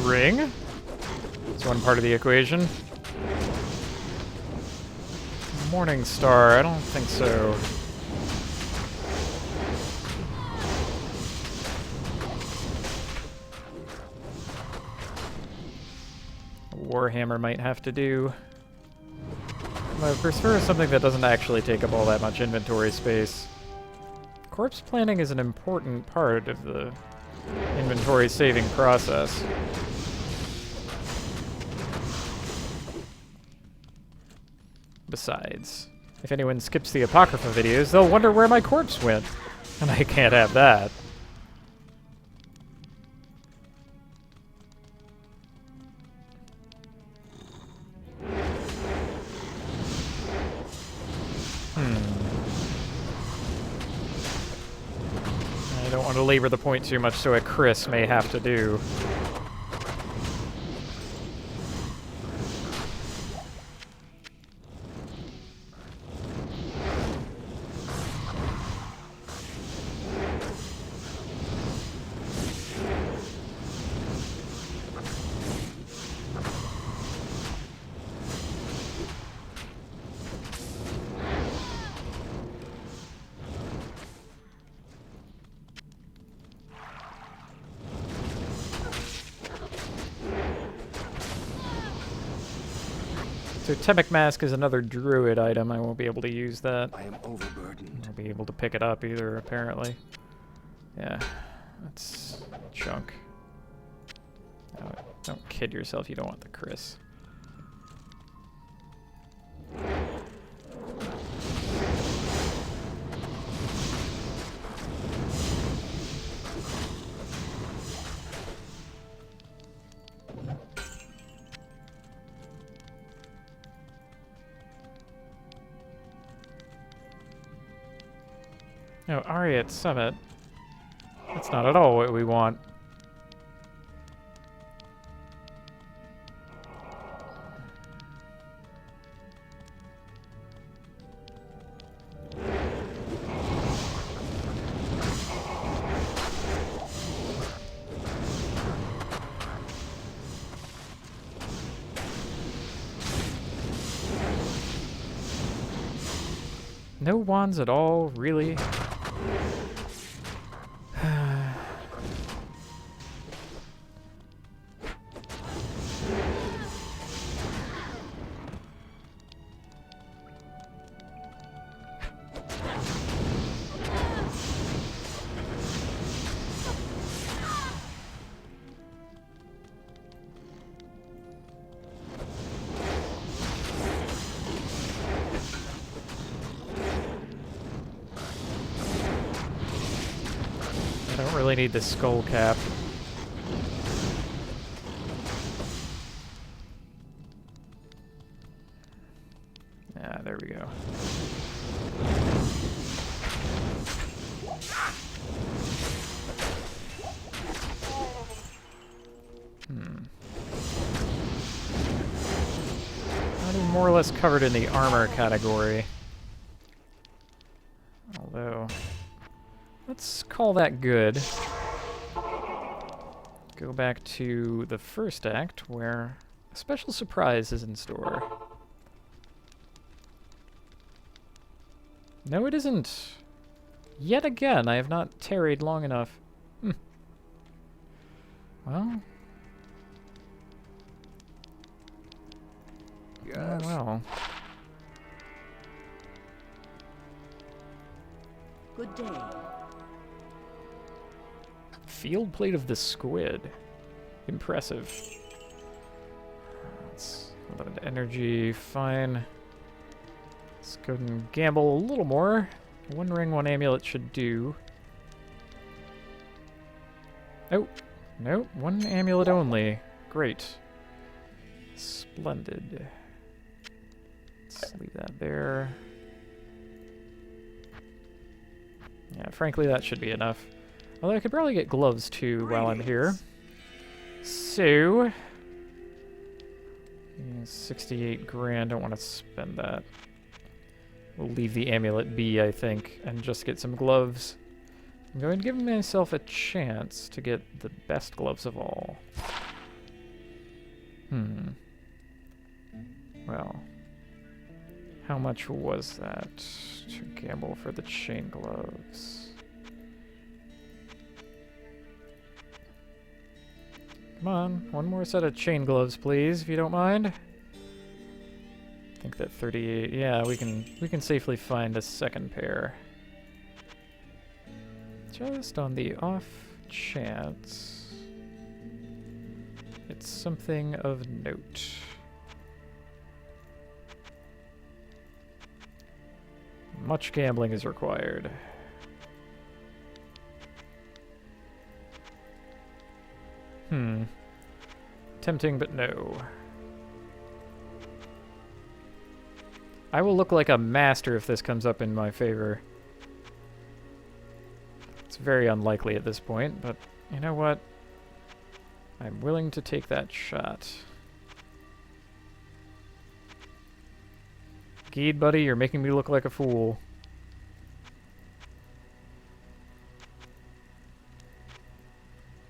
ring. It's one part of the equation. Morning Star, I don't think so. Warhammer might have to do. I prefer something that doesn't actually take up all that much inventory space. Corpse planning is an important part of the inventory saving process. Besides, if anyone skips the Apocrypha videos, they'll wonder where my corpse went. And I can't have that. I don't want to labor the point too much, so a Chris may have to do. So Temic Mask is another druid item. I won't be able to use that. I am overburdened. I'll be able to pick it up either, apparently. Yeah, that's chunk. Oh, don't kid yourself, you don't want the Chris. No, Ari at Summit. That's not at all what we want. No wands at all, really? I don't really need the skull cap. Ah, there we go. I'm more or less covered in the armor category. Although, let's call that good. Go back to the first act, where a special surprise is in store. No, it isn't. Yet again, I have not tarried long enough. Well. Yes. Oh, well. Good day. Field plate of the squid. Impressive. That's a lot of energy. Fine. Let's go and gamble a little more. One ring, one amulet should do. Oh, no, one amulet only. Great. Splendid. Let's leave that there. Yeah, frankly, that should be enough. Although I could probably get gloves too while I'm here. So, yeah, 68 grand. Don't want to spend that. We'll leave the amulet be, I think, and just get some gloves. I'm going to give myself a chance to get the best gloves of all. Well, how much was that to gamble for the chain gloves? Come on, one more set of chain gloves, please, if you don't mind. I think that 38. Yeah, we can safely find a second pair. Just on the off chance it's something of note. Much gambling is required. Tempting, but no. I will look like a master if this comes up in my favor. It's very unlikely at this point, but you know what? I'm willing to take that shot. Geed, buddy, you're making me look like a fool.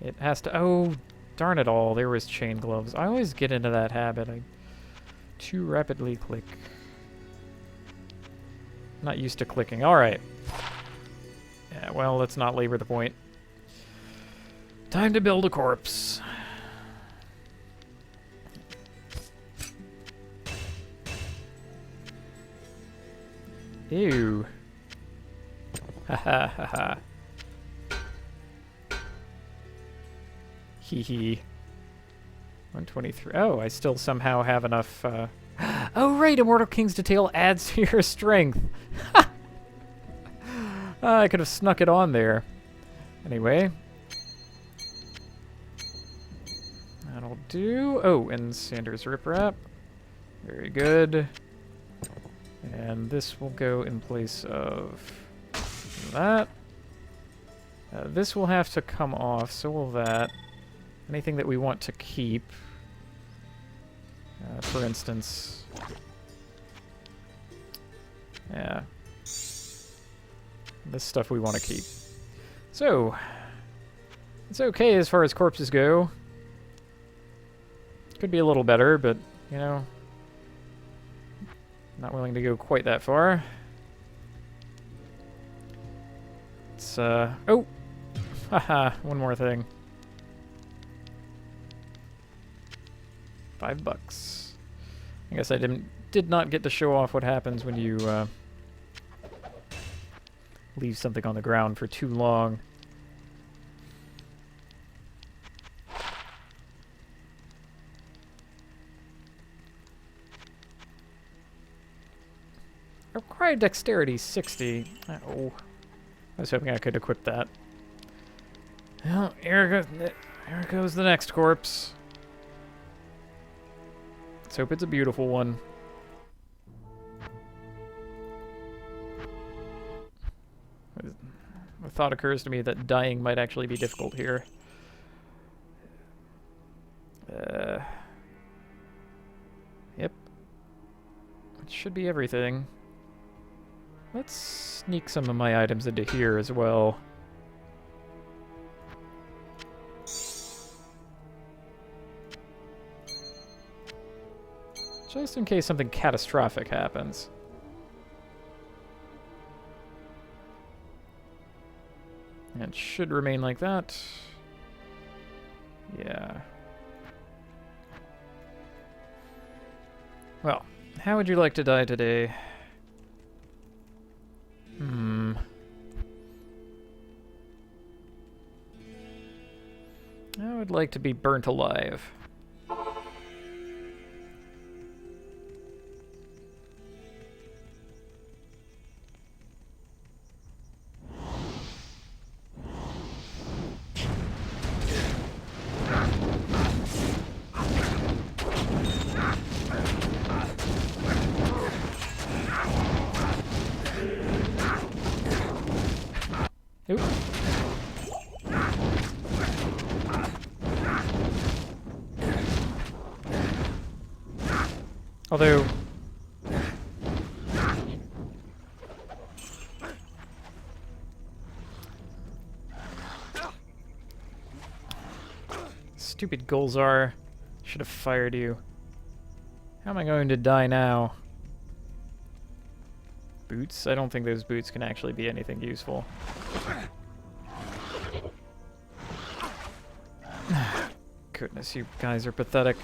It has to... Oh, darn it all. There was chain gloves. I always get into that habit. I too rapidly click. Not used to clicking. Alright. Yeah, well, let's not labor the point. Time to build a corpse. Ew. Ha ha ha ha. Hee hee. 123. Oh, I still somehow have enough. Oh, right! Immortal King's Detail adds to your strength. I could have snuck it on there. Anyway. That'll do. Oh, and Sanders Riprap. Very good. And this will go in place of that. This will have to come off, so will that. Anything that we want to keep. For instance... Yeah. This stuff we want to keep. So, it's okay as far as corpses go. Could be a little better, but, you know... Not willing to go quite that far. It's, oh! Haha, one more thing. $5. I guess I did not get to show off what happens when you, leave something on the ground for too long. Required dexterity 60. Oh, I was hoping I could equip that. Well, here goes the next corpse. Let's hope it's a beautiful one. The thought occurs to me that dying might actually be difficult here. Yep. It should be everything. Let's sneak some of my items into here as well. Just in case something catastrophic happens. And it should remain like that. Yeah. Well, how would you like to die today? I would like to be burnt alive. Oop. Although... Stupid Gzahr Should have fired you. How am I going to die now? Boots? I don't think those boots can actually be anything useful. Goodness, you guys are pathetic.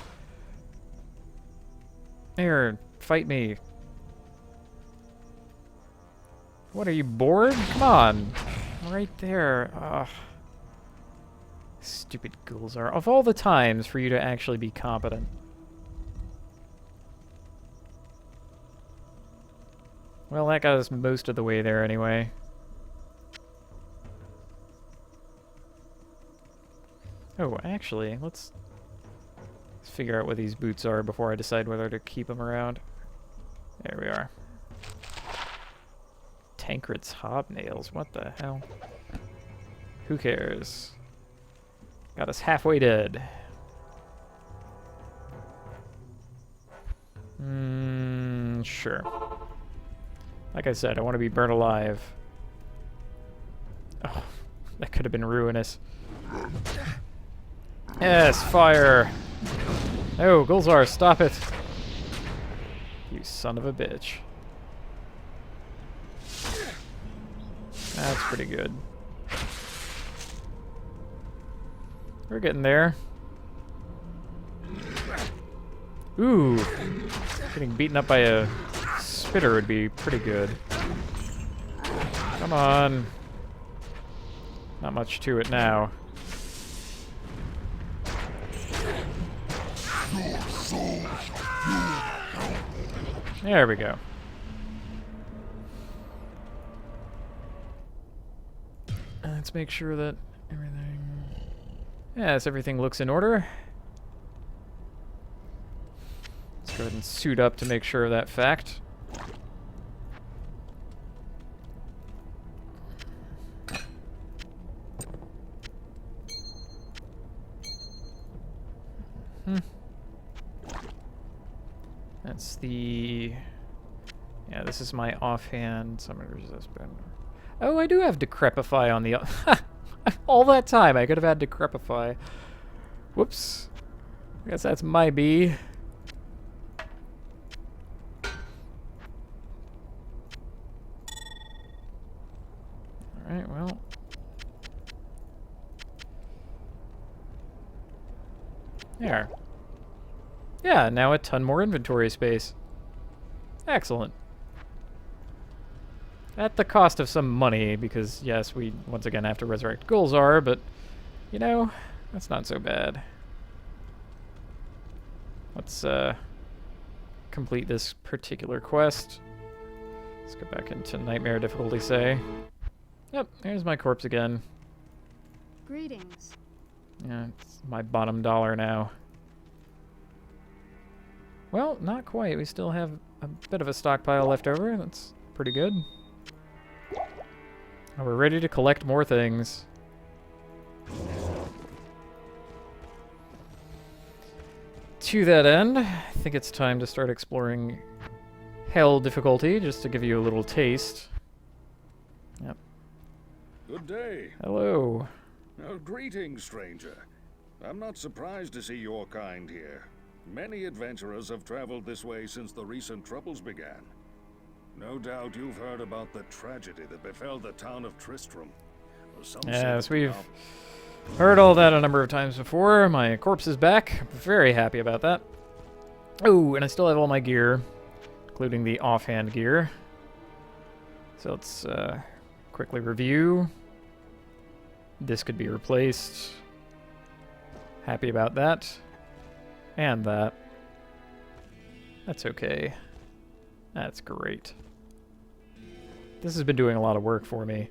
Here, fight me. What, are you bored? Come on. Right there. Ugh. Stupid Gzahr. Of all the times for you to actually be competent. Well, that got us most of the way there anyway. Oh, actually, let's figure out what these boots are before I decide whether to keep them around. There we are. Tancred's hobnails. What the hell? Who cares? Got us halfway dead. Sure. Like I said, I want to be burnt alive. Oh, that could have been ruinous. Yes, fire! Oh, Gzahr, stop it! You son of a bitch. That's pretty good. We're getting there. Ooh! Getting beaten up by a spitter would be pretty good. Come on. Not much to it now. There we go. Let's make sure that everything... Yes, everything looks in order. Let's go ahead and suit up to make sure of that fact. That's the... Yeah, this is my offhand. Summon resist. Oh, I do have Decrepify on the... All that time, I could have had Decrepify. Whoops. I guess that's my B. Alright, well... There. Yeah, now a ton more inventory space. Excellent. At the cost of some money, because, yes, we once again have to resurrect Gzahr, but, you know, that's not so bad. Let's, complete this particular quest. Let's go back into Nightmare difficulty, say. Yep, here's my corpse again. Greetings. Yeah, it's my bottom dollar now. Well, not quite. We still have a bit of a stockpile left over. That's pretty good. Now we're ready to collect more things. To that end, I think it's time to start exploring Hell difficulty, just to give you a little taste. Yep. Good day. Hello. Greetings, stranger. I'm not surprised to see your kind here. Many adventurers have traveled this way since the recent troubles began. No doubt you've heard about the tragedy that befell the town of Tristram. Yes, we've heard all that a number of times before. My corpse is back. I'm very happy about that. Oh, and I still have all my gear, including the offhand gear. So let's quickly review. This could be replaced. Happy about that. And that. That's okay. That's great. This has been doing a lot of work for me.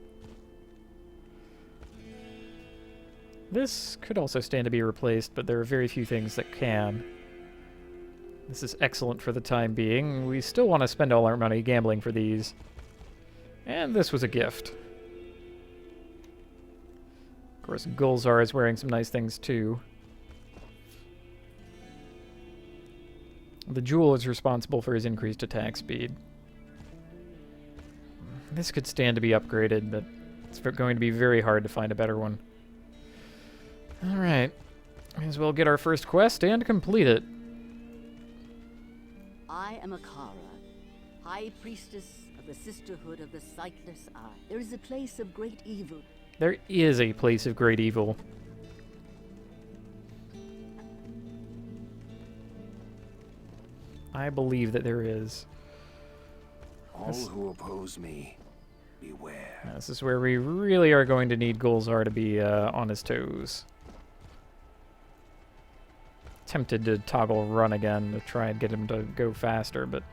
This could also stand to be replaced, but there are very few things that can. This is excellent for the time being. We still want to spend all our money gambling for these. And this was a gift. Of course, Gzahr is wearing some nice things too. The jewel is responsible for his increased attack speed. This could stand to be upgraded, but it's going to be very hard to find a better one. Alright. May as well get our first quest and complete it. I am Akara, High Priestess of the Sisterhood of the Sightless Eye. There is a place of great evil. There is a place of great evil. I believe that there is. All who oppose me, beware. This is where we really are going to need Gzahr to be on his toes. Tempted to toggle run again to try and get him to go faster, but...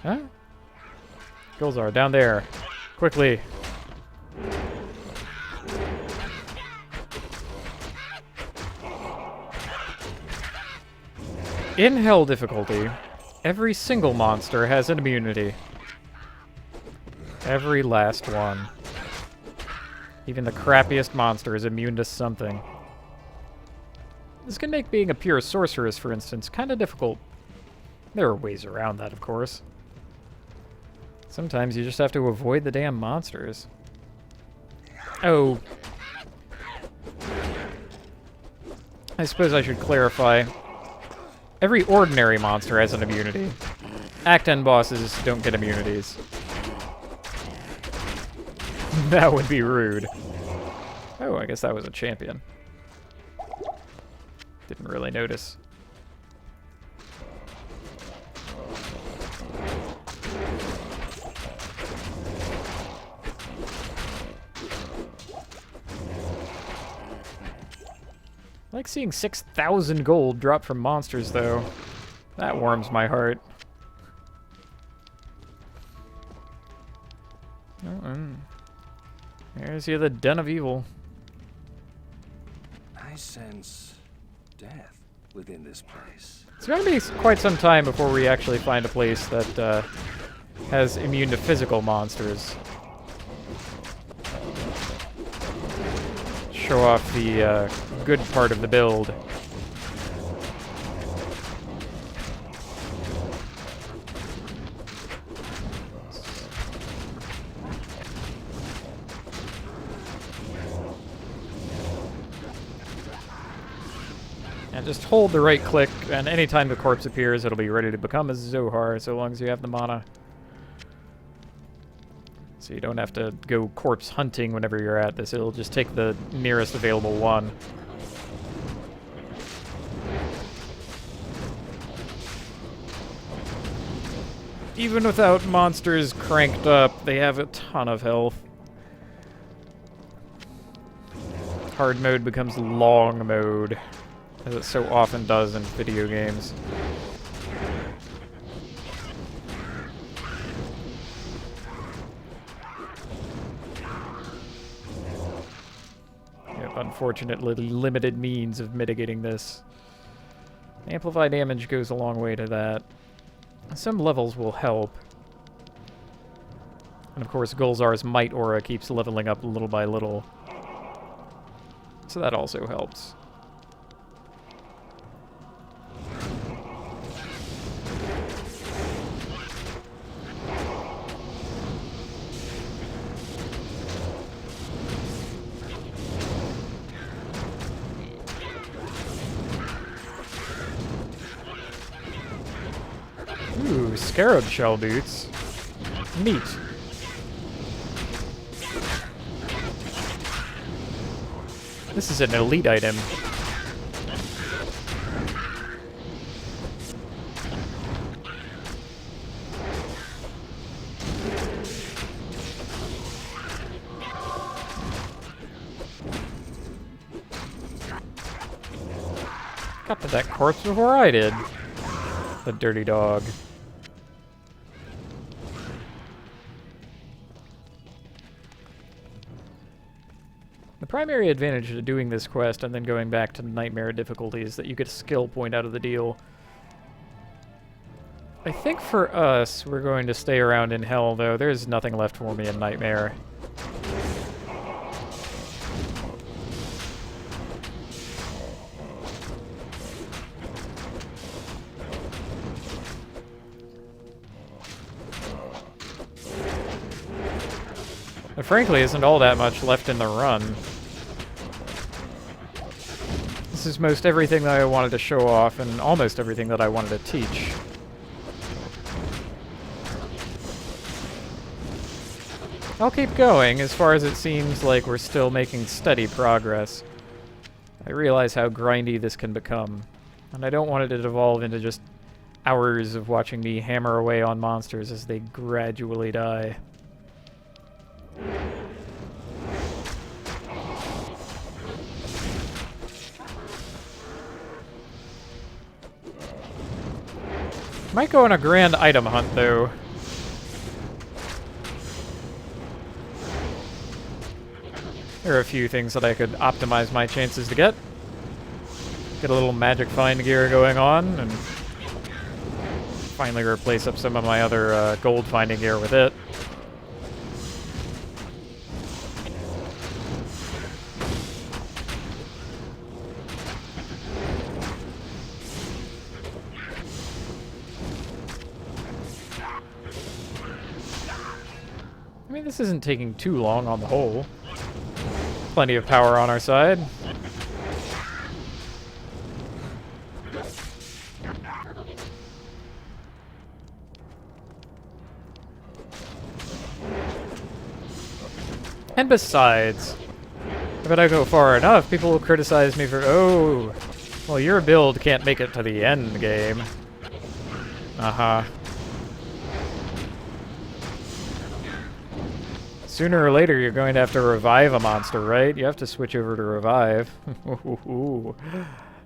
Huh? Gzahr, down there. Quickly. In Hell difficulty, every single monster has an immunity. Every last one. Even the crappiest monster is immune to something. This can make being a pure sorceress, for instance, kind of difficult. There are ways around that, of course. Sometimes you just have to avoid the damn monsters. Oh. I suppose I should clarify. Every ordinary monster has an immunity. Act 10 bosses don't get immunities. That would be rude. Oh, I guess that was a champion. Didn't really notice. I like seeing 6,000 gold drop from monsters, though. That warms my heart. There's the Den of Evil. I sense death within this place. It's going to be quite some time before we actually find a place that has immune to physical monsters. Show off the good part of the build. And just hold the right click, and anytime the corpse appears, it'll be ready to become a Gzahr, so long as you have the mana. So you don't have to go corpse hunting whenever you're at this. It'll just take the nearest available one. Even without monsters cranked up, they have a ton of health. Hard mode becomes long mode, as it so often does in video games. Yep, unfortunately limited means of mitigating this. Amplify damage goes a long way to that. Some levels will help. And of course, Gulzar's Might Aura keeps leveling up little by little. So that also helps. Ooh, scarab shell boots. Neat. This is an elite item. Got to that corpse before I did. The dirty dog. The primary advantage to doing this quest and then going back to Nightmare difficulty is that you get a skill point out of the deal. I think for us, we're going to stay around in Hell, though. There's nothing left for me in Nightmare. There frankly isn't all that much left in the run. This is most everything that I wanted to show off and almost everything that I wanted to teach. I'll keep going as far as it seems like we're still making steady progress. I realize how grindy this can become, and I don't want it to devolve into just hours of watching me hammer away on monsters as they gradually die. Might go on a grand item hunt, though. There are a few things that I could optimize my chances to get. Get a little magic find gear going on, and finally replace up some of my other gold finding gear with it. I mean, this isn't taking too long on the whole. Plenty of power on our side. And besides, if I go far enough, people will criticize me for, oh, well, your build can't make it to the end game. Uh-huh. Sooner or later, you're going to have to revive a monster, right? You have to switch over to revive.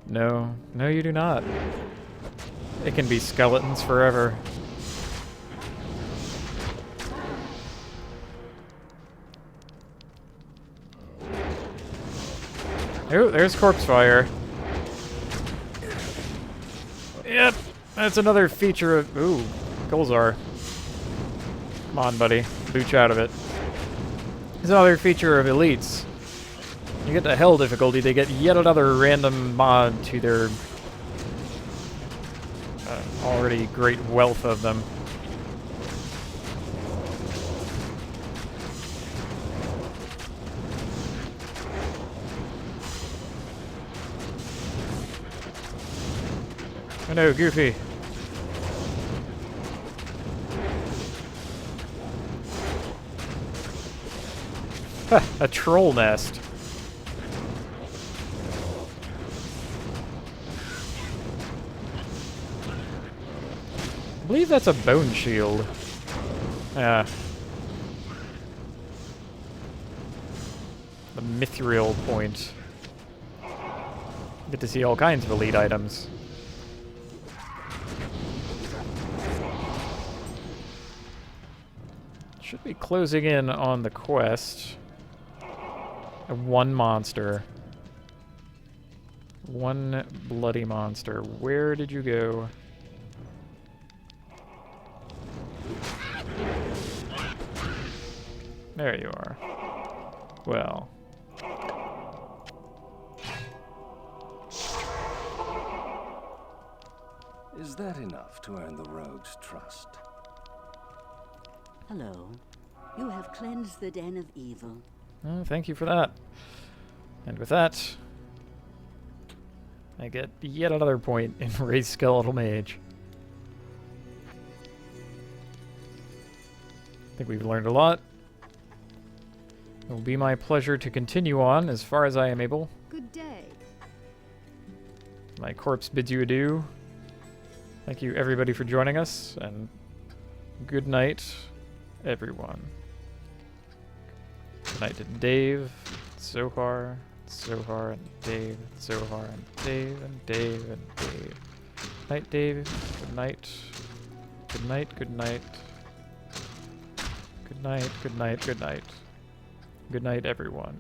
No. No, you do not. It can be skeletons forever. Oh, there's corpse fire. Yep, that's another feature of... Ooh, Gzahr. Come on, buddy. Booch out of it. It's another feature of elites. You get to hell difficulty, they get yet another random mod to their already great wealth of them. Oh no, Goofy. A troll nest. I believe that's a bone shield. Yeah. The mithril point. Get to see all kinds of elite items. Should be closing in on the quest. One monster. One bloody monster. Where did you go? There you are. Well. Is that enough to earn the rogue's trust? Hello. You have cleansed the den of evil. Oh, thank you for that. And with that, I get yet another point in Raise Skeletal Mage. I think we've learned a lot. It will be my pleasure to continue on as far as I am able. Good day. My corpse bids you adieu. Thank you everybody for joining us, and good night, everyone. Good night to Dave, Zohar, Zohar, and Dave, Zohar, and Dave, and Dave, and Dave. Night, Dave. Good night. Good night, good night. Good night, good night, good night. Good night, everyone.